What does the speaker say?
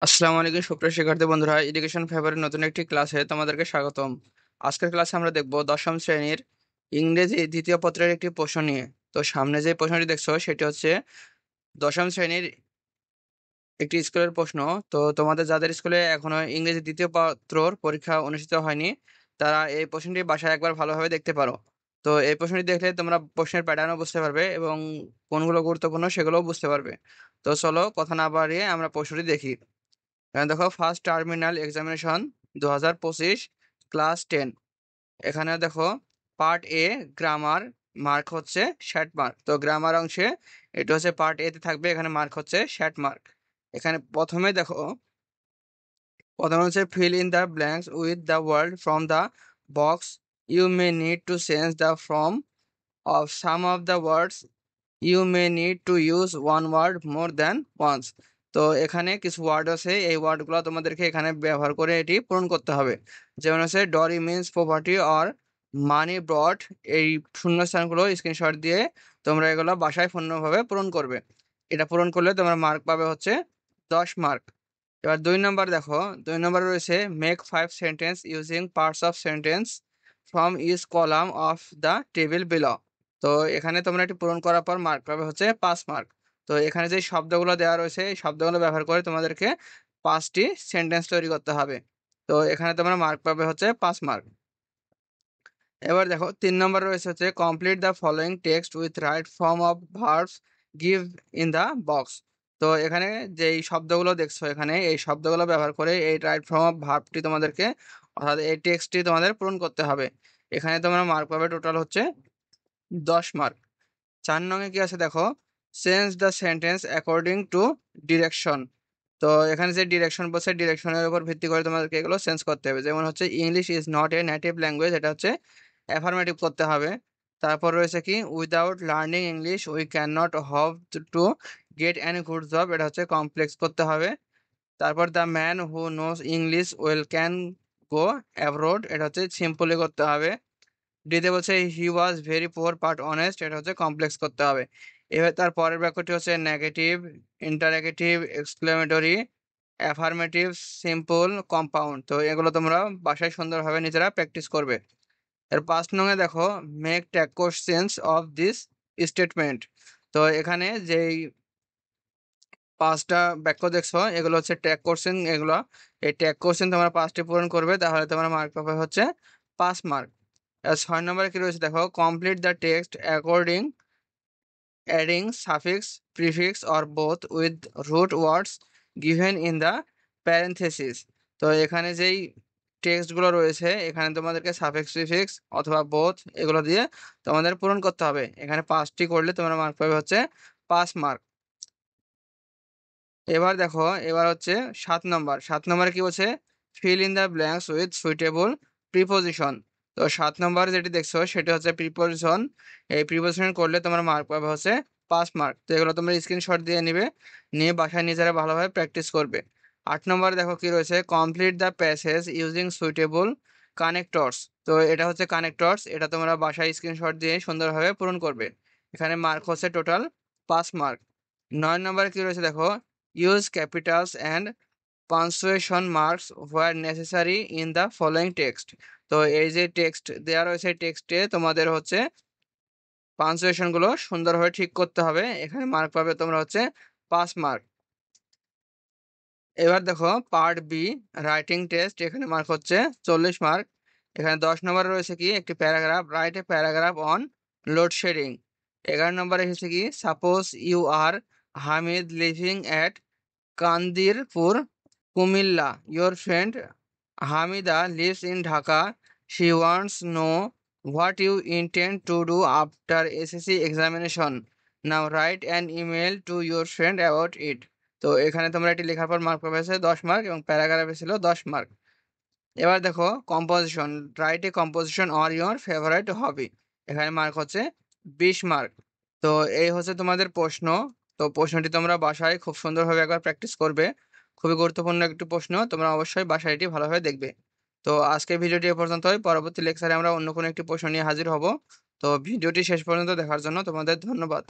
আসসালামু আলাইকুম সুপ্রিয় শিক্ষার্থী বন্ধুরা, এডুকেশন ফেভারের নতুন একটি ক্লাসে তোমাদেরকে স্বাগতম। আজকের ক্লাসে আমরা দেখব দশম শ্রেণীর ইংরেজি দ্বিতীয় পত্রের একটি প্রশ্ন নিয়ে। তো সামনে যে প্রশ্নটি দেখছো সেটি হচ্ছে দশম শ্রেণীর একটি স্কুলের প্রশ্ন। তো তোমাদের যাদের স্কুলে এখনো ইংরেজি দ্বিতীয় পত্রর পরীক্ষা অনুষ্ঠিত হয়নি, তারা এই প্রশ্নটি বাসায় একবার ভালোভাবে দেখতে পারো। তো এই প্রশ্নটি দেখলে তোমরা প্রশ্নের প্যাটার্নও বুঝতে পারবে এবং কোনগুলো গুরুত্বপূর্ণ সেগুলোও বুঝতে পারবে। তো চলো কথা না বাড়িয়ে আমরা প্রশ্নটি দেখি। এখানে দেখো ফার্স্ট টার্মিনাল এক্সামিনেশন 2025 ক্লাস 10। এখানে দেখো পার্ট এ গ্রামার, মার্ক হচ্ছে 60 মার্ক। তো গ্রামার অংশে এটা হচ্ছে পার্ট এ তে থাকবে, এখানে মার্ক হচ্ছে 60 মার্ক। এখানে প্রথমে হচ্ছে fill in the blanks with the word from the box. You may need to change the form of some of the words. You may need to use one word more than once. তো এখানে কিছু word আছে, এই ওয়ার্ডগুলো তোমাদেরকে এখানে ব্যবহার করে এটি পূরণ করতে হবে। যেমন হচ্ছে dowry means property or money brought. এই শূন্যস্থানগুলো স্ক্রিনশট দিয়ে তোমরা এগুলো বাসায় পূর্ণভাবে পূরণ করবে। এটা পূরণ করলে তোমরা মার্ক পাবে হচ্ছে 10 মার্ক। এবার 2 নম্বর দেখো, 2 নম্বরে রয়েছে make 5 sentence using parts of sentence from each column of the table below. তো এখানে তোমরা এটি পূরণ করার পর মার্ক পাবে হচ্ছে 5 মার্ক। তো এখানে যে শব্দগুলো দেওয়া রয়েছে এই শব্দগুলো ব্যবহার করে তোমাদেরকে 5টি সেন্টেন্স তৈরি করতে হবে। তো এখানে তোমরা মার্ক পাবে হচ্ছে 5 মার্ক। এবার দেখো 3 নম্বর রয়েছে হচ্ছে complete the following text with right form of verbs give in the box. তো এখানে যেই শব্দগুলো দেখছো এখানে এই শব্দগুলো ব্যবহার করে এই রাইট ফর্ম অফ ভার্বটি তোমাদেরকে, অর্থাৎ এই টেক্সটটি তোমাদের পূরণ করতে হবে। এখানে তোমরা মার্ক পাবে টোটাল হচ্ছে 10 মার্ক। 4 নং কি আছে দেখো, change the sentence according to direction. তো এখানে যে ডিরেকশন বলছে ডিরেকশনের উপর ভিত্তি করে তোমাদেরকে এগুলো চেঞ্জ করতে হবে। যেমন হচ্ছে English is not a native language, এটা হচ্ছে অ্যাফার্মেটিভ করতে হবে। তারপর রয়েছে কি without learning English we can not have to get any good job, এটা হচ্ছে কমপ্লেক্স করতে হবে। তারপর the man who knows English well can go abroad, এটা হচ্ছে সিম্পলি করতে হবে। ডিতে বলছে he was very poor but honest, এটা হচ্ছে কমপ্লেক্স করতে হবে। এবার তার পরের বাক্যটি হচ্ছে negative, interrogative, exclamatory, affirmative, simple, compound. তো এগুলো তোমরা বাসায় সুন্দরভাবে নিজেরা প্র্যাকটিস করবে। এর 5 নং দেখো make tag questions of this statement. তো এখানে যেই 5টা বাক্য দেখছো এগুলো হচ্ছে ট্যাগ কোশ্চেন। এগুলো এই ট্যাগ কোশ্চেন তোমরা 5টি পূরণ করবে, তাহলে তোমরা মার্ক পাবে হচ্ছে 5 মার্ক। 6 নম্বরে কি রয়েছে দেখো complete the text according adding suffix, prefix or both with root words given in the parentheses. তো এখানে যেই টেক্সটগুলো রয়েছে এখানে তোমাদেরকে সাফিক্স, প্রিফিক্স অথবা বোথ এগুলো দিয়ে তোমাদের পূরণ করতে হবে। এখানে 5টি করলে তোমরা মার্ক পাবে হচ্ছে 5 মার্ক। এবার দেখো, এবার হচ্ছে 7 নম্বর। 7 নম্বরে কি বলছে feel in the blanks with suitable preposition. তো 7 নম্বর যেটি দেখছো সেটা হচ্ছে প্রিপোজিশন। এই প্রিপোজিশন করলে তোমার মার্ক পাবে হচ্ছে 5 মার্ক। তো এগুলো তোমরা স্ক্রিনশট দিয়ে নিবে, নিয়ে বাসায় নিজেরা ভালোভাবে প্র্যাকটিস করবে। 8 নম্বরে দেখো কি রয়েছে complete the passage using suitable connectors. তো এটা হচ্ছে কানেক্টরস, এটা তোমরা বাসায় স্ক্রিনশট দিয়ে সুন্দরভাবে পূরণ করবে। এখানে মার্ক হচ্ছে টোটাল 5 মার্ক। 9 নম্বরে কি রয়েছে দেখো use Capitals and punctuation marks where necessary in the following text. তো এই যে টেক্সট দেওয়া রয়েছে টেক্সটে তোমাদের হচ্ছে পাঞ্চুয়েশন গুলো সুন্দরভাবে ঠিক করতে হবে। এখানে মার্ক পাবে তোমরা হচ্ছে 5 মার্ক। এবার দেখো পার্ট বি রাইটিং টেস্ট, এখানে মার্ক হচ্ছে 40 মার্ক। এখানে 10 নম্বরে রয়েছে কি একটি paragraph, write a paragraph on load shedding. 11 নম্বরে এসেছে কি suppose you are Hamid living at Kandirpur, Comilla. Your friend Hamida lives in Dhaka. She wants to know what you intend to do after SSC examination. Now write an email to your friend about it. তো এখানে তোমরা এটি লেখার পর mark পাবে হচ্ছে 10 mark এবং প্যারাগ্রাফে ছিল 10 মার্ক। এবার দেখো composition, write a composition or your favourite hobby. এখানে মার্ক হচ্ছে 20 মার্ক। তো এই হচ্ছে তোমাদের প্রশ্ন। তো প্রশ্নটি তোমরা বাসায় খুব সুন্দরভাবে একবার প্র্যাকটিস করবে। খুবই গুরুত্বপূর্ণ একটি প্রশ্ন, তোমরা অবশ্যই বাসায় এটি ভালোভাবে দেখবে। তো আজকের ভিডিওটি এ পর্যন্তই, পরবর্তী লেকচারে আমরা অন্য কোনো একটি প্রশ্ন নিয়ে হাজির হব। তো ভিডিওটি শেষ পর্যন্ত দেখার জন্য তোমাদের ধন্যবাদ।